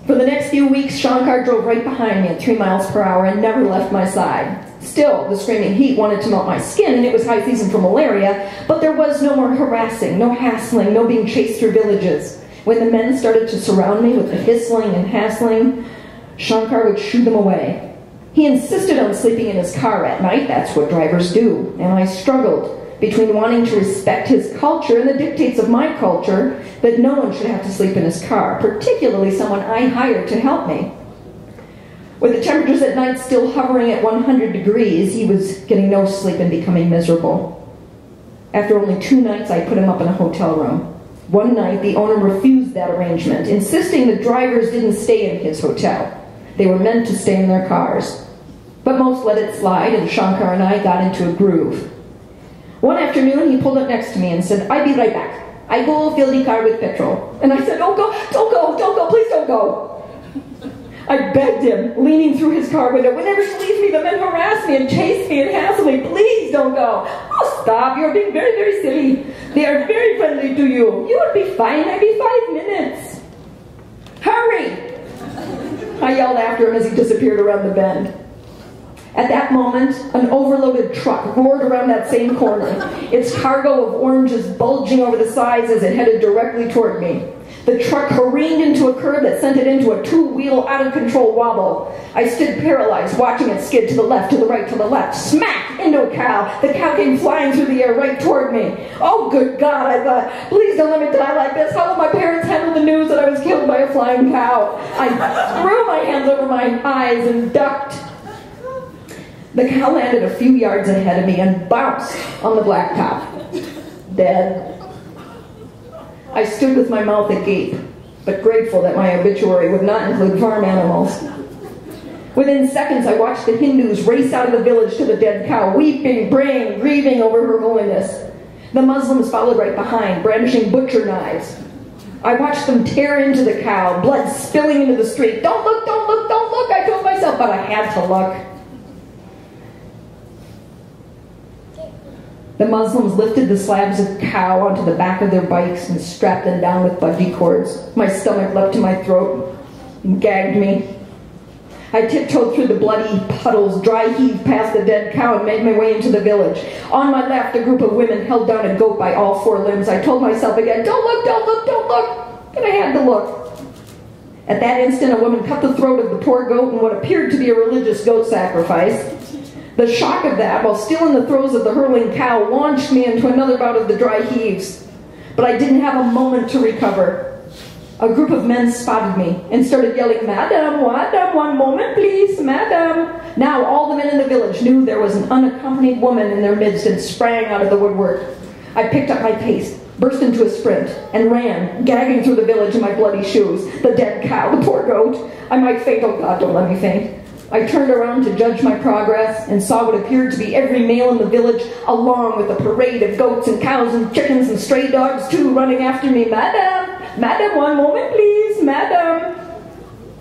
For the next few weeks, Shankar drove right behind me at 3 miles per hour and never left my side. Still, the screaming heat wanted to melt my skin, and it was high season for malaria, but there was no more harassing, no hassling, no being chased through villages. When the men started to surround me with the hissling and hassling, Shankar would shoo them away. He insisted on sleeping in his car at night. That's what drivers do. And I struggled between wanting to respect his culture and the dictates of my culture that no one should have to sleep in his car, particularly someone I hired to help me. With the temperatures at night still hovering at 100 degrees, he was getting no sleep and becoming miserable. After only 2 nights, I put him up in a hotel room. One night, the owner refused that arrangement, insisting the drivers didn't stay in his hotel. They were meant to stay in their cars. But most let it slide, and Shankar and I got into a groove. One afternoon, he pulled up next to me and said, "I'll be right back. I go fill the car with petrol." And I said, "Don't go, please don't go." I begged him, leaning through his car window. "Whenever she leaves me, the men harass me and chase me and hassle me. Please don't go." "Oh, stop. You're being very, very silly. They are very friendly to you. You will be fine. Maybe 5 minutes. Hurry!" I yelled after him as he disappeared around the bend. At that moment, an overloaded truck roared around that same corner, its cargo of oranges bulging over the sides as it headed directly toward me. The truck careened into a curb that sent it into a 2-wheel out-of-control wobble. I stood paralyzed, watching it skid to the left, to the right, to the left. Smack! Into a cow. The cow came flying through the air right toward me. Oh, good God, I thought. Please don't let me die like this. How will my parents handle the news that I was killed by a flying cow? I threw my hands over my eyes and ducked. The cow landed a few yards ahead of me and bounced on the blacktop. Dead. I stood with my mouth agape, but grateful that my obituary would not include farm animals. Within seconds, I watched the Hindus race out of the village to the dead cow, weeping, praying, grieving over her holiness. The Muslims followed right behind, brandishing butcher knives. I watched them tear into the cow, blood spilling into the street. "Don't look, don't look, don't look," I told myself, but I had to look. The Muslims lifted the slabs of cow onto the back of their bikes and strapped them down with bungee cords. My stomach leapt to my throat and gagged me. I tiptoed through the bloody puddles, dry heaved past the dead cow, and made my way into the village. On my left, a group of women held down a goat by all 4 limbs. I told myself again, "Don't look, don't look, don't look," and I had to look. At that instant, a woman cut the throat of the poor goat in what appeared to be a religious goat sacrifice. The shock of that, while still in the throes of the hurling cow, launched me into another bout of the dry heaves. But I didn't have a moment to recover. A group of men spotted me and started yelling, "Madam, madam, 1 moment please, madam." Now all the men in the village knew there was an unaccompanied woman in their midst and sprang out of the woodwork. I picked up my pace, burst into a sprint, and ran, gagging through the village in my bloody shoes. The dead cow, the poor goat. I might faint. Oh God, don't let me faint. I turned around to judge my progress and saw what appeared to be every male in the village, along with a parade of goats and cows and chickens and stray dogs too, running after me. "Madam, madam, 1 moment please, madam."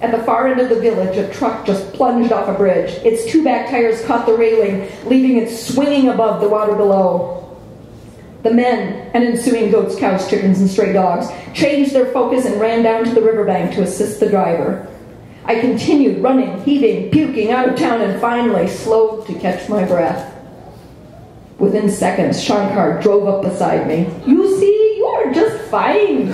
At the far end of the village, a truck just plunged off a bridge. Its 2 back tires caught the railing, leaving it swinging above the water below. The men, and ensuing goats, cows, chickens, and stray dogs, changed their focus and ran down to the riverbank to assist the driver. I continued running, heaving, puking out of town, and finally slowed to catch my breath. Within seconds, Shankar drove up beside me. "You see, you are just fine."